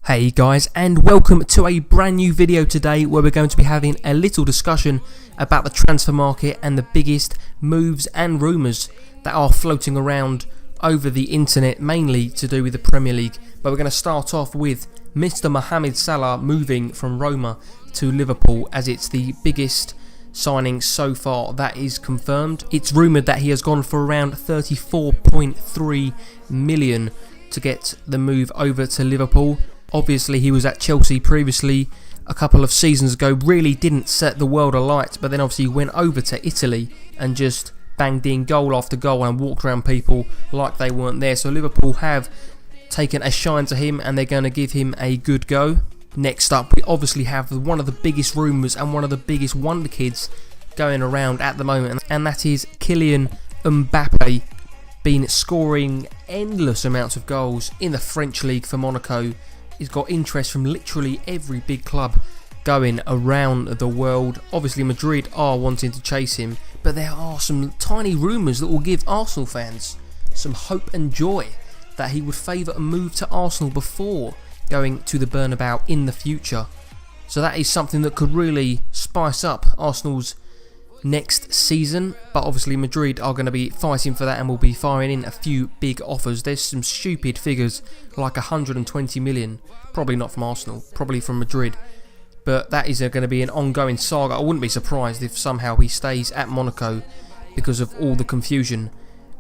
Hey guys, and welcome to a brand new video today where we're going to be having a little discussion about the transfer market and the biggest moves and rumours that are floating around over the internet, mainly to do with the Premier League. But we're going to start off with Mr. Mohamed Salah moving from Roma to Liverpool, as it's the biggest signing so far that is confirmed. It's rumoured that he has gone for around 34.3 million to get the move over to Liverpool. Obviously, he was at Chelsea previously a couple of seasons ago, really didn't set the world alight, but then obviously went over to Italy and just banged in goal after goal and walked around people like they weren't there. So Liverpool have taken a shine to him and they're going to give him a good go. Next up, we obviously have one of the biggest rumours and one of the biggest wonder kids going around at the moment, and that is Kylian Mbappe, been scoring endless amounts of goals in the French league for Monaco. He's got interest from literally every big club going around the world. Obviously Madrid are wanting to chase him, but there are some tiny rumours that will give Arsenal fans some hope and joy that he would favour a move to Arsenal before going to the Bernabeu in the future. So that is something that could really spice up Arsenal's next season, but obviously Madrid are going to be fighting for that and will be firing in a few big offers. There's some stupid figures like 120 million, probably not from Arsenal, probably from Madrid, but that is going to be an ongoing saga. I wouldn't be surprised if somehow he stays at Monaco because of all the confusion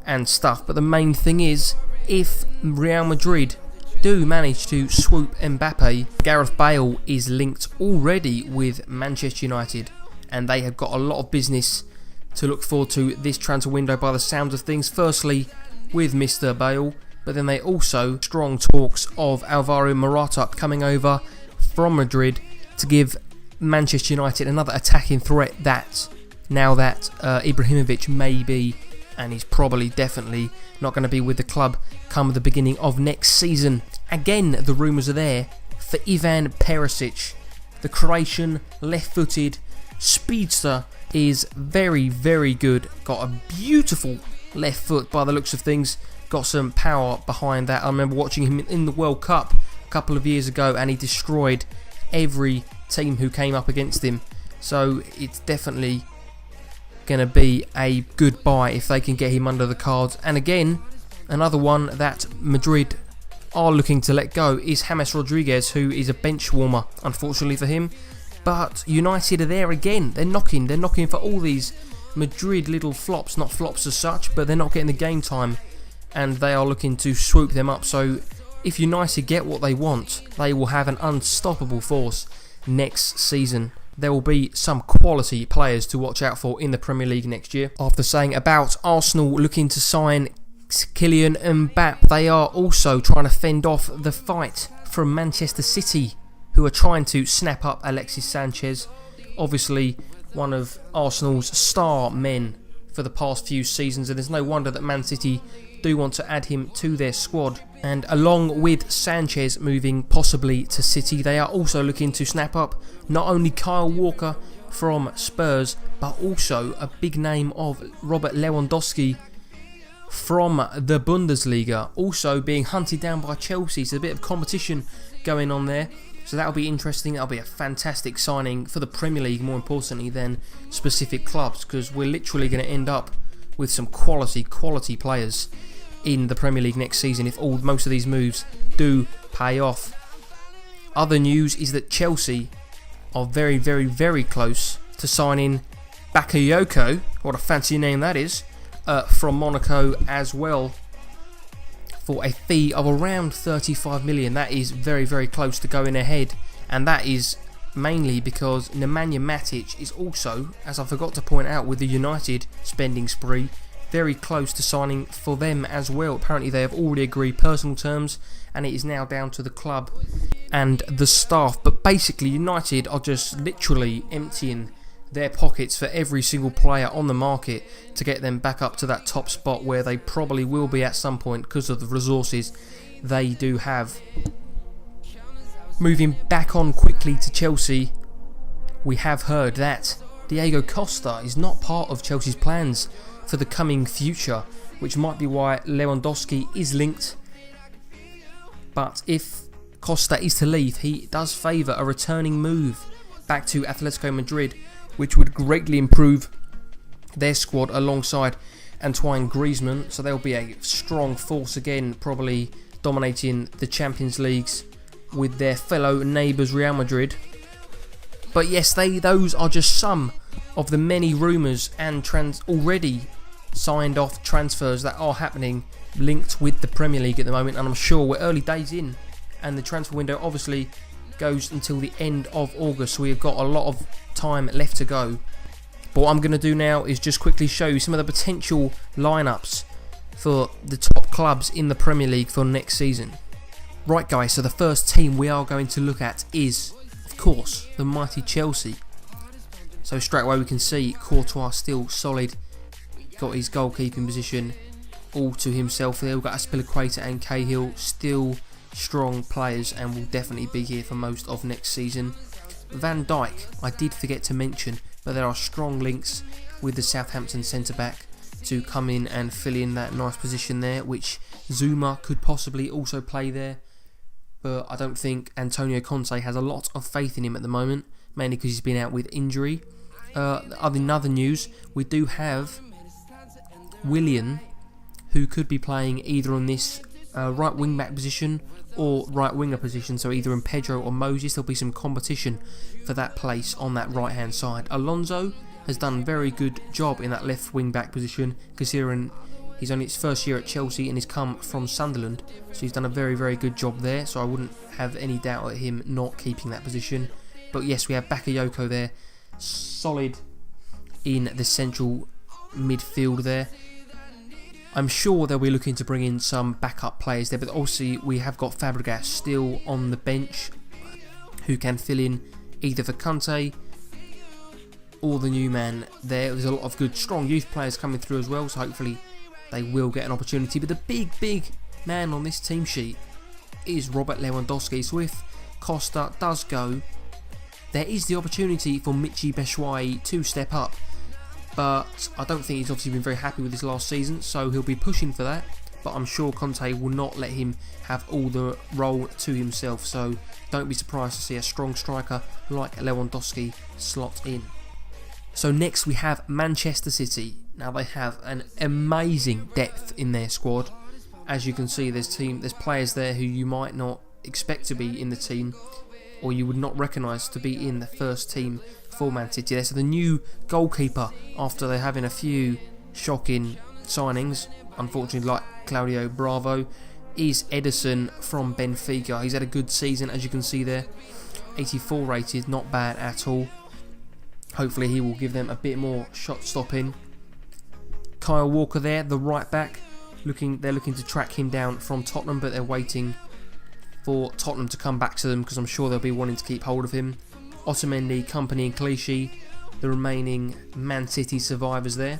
and stuff. But the main thing is, if Real Madrid do manage to swoop Mbappe, Gareth Bale is linked already with Manchester United, and they have got a lot of business to look forward to this transfer window by the sounds of things. Firstly, with Mr. Bale, but then they also strong talks of Alvaro Morata coming over from Madrid to give Manchester United another attacking threat, that now that Ibrahimovic may be, and he's probably definitely not going to be with the club come the beginning of next season. Again, the rumours are there for Ivan Perisic. The Croatian left-footed speedster is very, very good. Got a beautiful left foot by the looks of things. Got some power behind that. I remember watching him in the World Cup a couple of years ago and he destroyed every team who came up against him. So it's definitely going to be a good buy if they can get him under the cards. And again, another one that Madrid are looking to let go is James Rodriguez, who is a bench warmer, unfortunately for him. But United are there again. They're knocking for all these Madrid little flops, not flops as such, but they're not getting the game time, and they are looking to swoop them up. So if United get what they want, they will have an unstoppable force next season. There will be some quality players to watch out for in the Premier League next year. After saying about Arsenal looking to sign Kylian Mbappe, they are also trying to fend off the fight from Manchester City, who are trying to snap up Alexis Sanchez, obviously one of Arsenal's star men for the past few seasons, and there's no wonder that Man City do want to add him to their squad. And along with Sanchez moving possibly to City, they are also looking to snap up not only Kyle Walker from Spurs, but also a big name of Robert Lewandowski from the Bundesliga, also being hunted down by Chelsea. So a bit of competition going on there. So that'll be interesting. That'll be a fantastic signing for the Premier League, more importantly than specific clubs, because we're literally going to end up with some quality players in the Premier League next season if most of these moves do pay off. Other news is that Chelsea are very, very, very close to signing Bakayoko, what a fancy name that is, from Monaco as well, for a fee of around 35 million. That is very, very close to going ahead, and that is mainly because Nemanja Matic is also, as I forgot to point out with the United spending spree, very close to signing for them as well. Apparently they have already agreed personal terms, and it is now down to the club and the staff. But basically United are just literally emptying their pockets for every single player on the market to get them back up to that top spot where they probably will be at some point because of the resources they do have. Moving back on quickly to Chelsea, we have heard that Diego Costa is not part of Chelsea's plans for the coming future, which might be why Lewandowski is linked. But if Costa is to leave, he does favour a returning move back to Atletico Madrid, which would greatly improve their squad alongside Antoine Griezmann. So they'll be a strong force again, probably dominating the Champions Leagues with their fellow neighbours Real Madrid. But yes, those are just some of the many rumours and already signed off transfers that are happening linked with the Premier League at the moment, and I'm sure we're early days in, and the transfer window obviously goes until the end of August, so we've got a lot of time left to go. But what I'm going to do now is just quickly show you some of the potential lineups for the top clubs in the Premier League for next season. Right guys, so the first team we are going to look at is, of course, the mighty Chelsea. So straight away we can see Courtois still solid, got his goalkeeping position all to himself there. We've got Azpilicueta and Cahill, still strong players and will definitely be here for most of next season. Van Dijk, I did forget to mention, but there are strong links with the Southampton centre-back to come in and fill in that nice position there, which Zuma could possibly also play there. But I don't think Antonio Conte has a lot of faith in him at the moment, mainly because he's been out with injury. In other news, we do have Willian, who could be playing either on this right wing back position or right winger position, so either in Pedro or Moses. There'll be some competition for that place on that right hand side. Alonso has done a very good job in that left wing back position, considering he's only his first year at Chelsea and he's come from Sunderland, so he's done a very, very good job there, so I wouldn't have any doubt at him not keeping that position. But yes, we have Bakayoko there, solid in the central midfield there. I'm sure they'll be looking to bring in some backup players there, but also we have got Fabregas still on the bench, who can fill in either for Conte or the new man there. There's a lot of good, strong youth players coming through as well, so hopefully they will get an opportunity. But the big man on this team sheet is Robert Lewandowski. So if Costa does go, there is the opportunity for Michy Batshuayi to step up. But I don't think he's obviously been very happy with his last season, so he'll be pushing for that. But I'm sure Conte will not let him have all the role to himself, so don't be surprised to see a strong striker like Lewandowski slot in. So next we have Manchester City. Now they have an amazing depth in their squad. As you can see, there's players there who you might not expect to be in the team, or you would not recognise to be in the first team for Man City there. So the new goalkeeper, after they're having a few shocking signings, unfortunately like Claudio Bravo, is Ederson from Benfica. He's had a good season, as you can see there, 84 rated, not bad at all. Hopefully he will give them a bit more shot stopping. Kyle Walker there, the right back, they're looking to track him down from Tottenham, but they're waiting for Tottenham to come back to them, because I'm sure they'll be wanting to keep hold of him. Otamendi, Company and Clichy, the remaining Man City survivors there.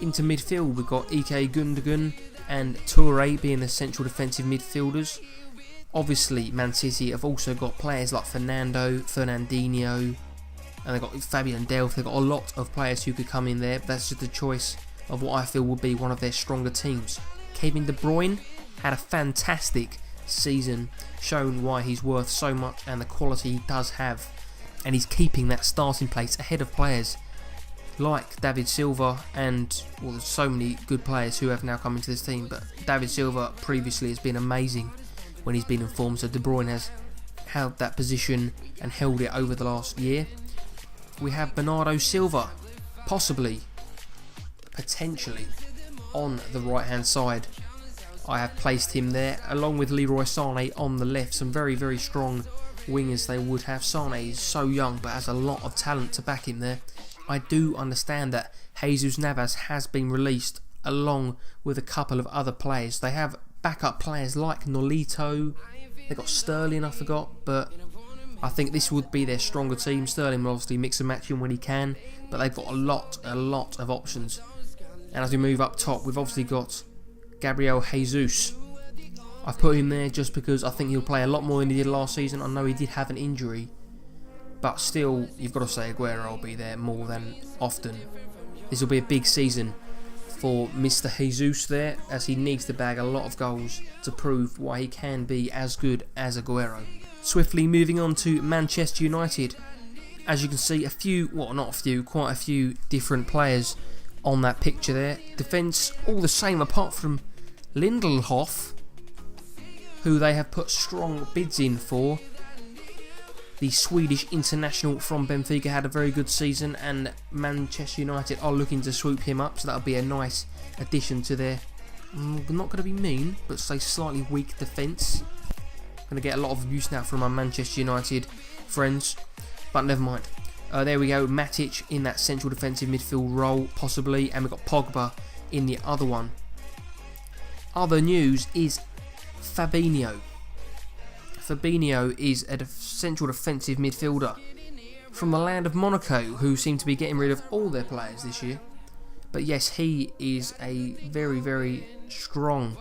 Into midfield we've got Ike Gundogan and Toure being the central defensive midfielders. Obviously Man City have also got players like Fernandinho, and they've got Fabian Delph. They've got a lot of players who could come in there, but that's just a choice of what I feel will be one of their stronger teams. Kevin De Bruyne had a fantastic season, showing why he's worth so much and the quality he does have, and he's keeping that starting place ahead of players like David Silva, and well, there's so many good players who have now come into this team, but David Silva previously has been amazing when he's been in form, so De Bruyne has held that position and held it over the last year. We have Bernardo Silva, potentially on the right hand side. I have placed him there, along with Leroy Sané on the left. Some very, very strong wingers they would have. Sané is so young, but has a lot of talent to back him there. I do understand that Jesus Navas has been released, along with a couple of other players. They have backup players like Nolito. They've got Sterling, I forgot, but I think this would be their stronger team. Sterling will obviously mix and match him when he can, but they've got a lot of options. And as we move up top, we've obviously got Gabriel Jesus. I've put him there just because I think he'll play a lot more than he did last season. I know he did have an injury, but still, you've got to say Aguero will be there more than often. This will be a big season for Mr. Jesus there, as he needs to bag a lot of goals to prove why he can be as good as Aguero. Swiftly moving on to Manchester United. As you can see, quite a few different players on that picture there. Defence all the same apart from Lindelhof, who they have put strong bids in for. The Swedish international from Benfica had a very good season, and Manchester United are looking to swoop him up, so that'll be a nice addition to their, not going to be mean, but say slightly weak defence. Going to get a lot of abuse now from my Manchester United friends, but never mind. There we go, Matic in that central defensive midfield role, possibly, and we've got Pogba in the other one. Other news is Fabinho. Fabinho is a central defensive midfielder from the land of Monaco, who seem to be getting rid of all their players this year. But yes, he is a very, very strong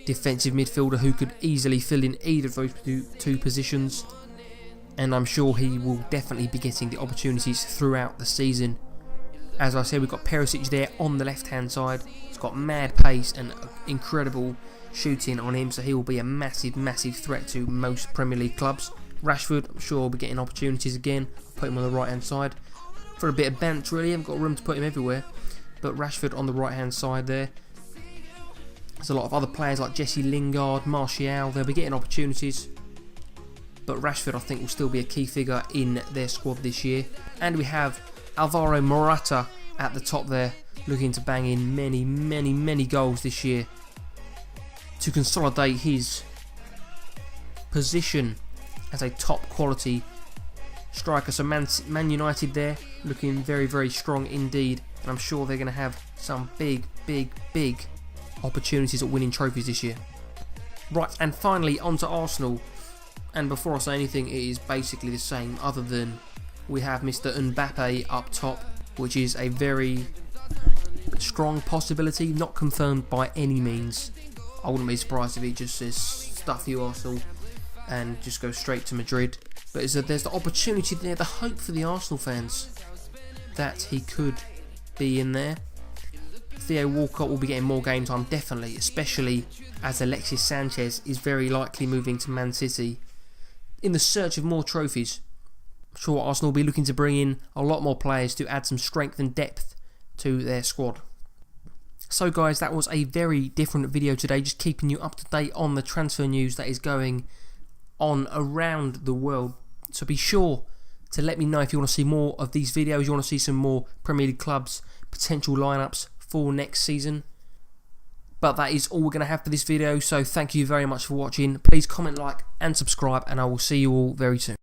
defensive midfielder who could easily fill in either of those two positions, and I'm sure he will definitely be getting the opportunities throughout the season. As I said, we've got Perisic there on the left hand side. He's got mad pace and incredible shooting on him, so he will be a massive, massive threat to most Premier League clubs. Rashford, I'm sure, will be getting opportunities again. I'll put him on the right hand side for a bit of bench, really. I haven't got room to put him everywhere, but Rashford on the right hand side there. There's a lot of other players like Jesse Lingard, Martial, they'll be getting opportunities, but Rashford I think will still be a key figure in their squad this year. And we have Alvaro Morata at the top there, looking to bang in many, many, many goals this year to consolidate his position as a top quality striker. So Man United there looking very, very strong indeed, and I'm sure they're going to have some big, big, big opportunities at winning trophies this year. Right, and finally on to Arsenal, and before I say anything, it is basically the same, other than we have Mr. Mbappe up top, which is a very strong possibility, not confirmed by any means. I wouldn't be surprised if he just says stuff you Arsenal and just goes straight to Madrid. But there's the opportunity there, the hope for the Arsenal fans that he could be in there. Theo Walcott will be getting more game time, definitely, especially as Alexis Sanchez is very likely moving to Man City in the search of more trophies. I'm sure Arsenal will be looking to bring in a lot more players to add some strength and depth to their squad. So guys, that was a very different video today, just keeping you up to date on the transfer news that is going on around the world. So be sure to let me know if you want to see more of these videos, you want to see some more Premier League clubs, potential lineups for next season. But that is all we're going to have for this video, so thank you very much for watching. Please comment, like and subscribe, and I will see you all very soon.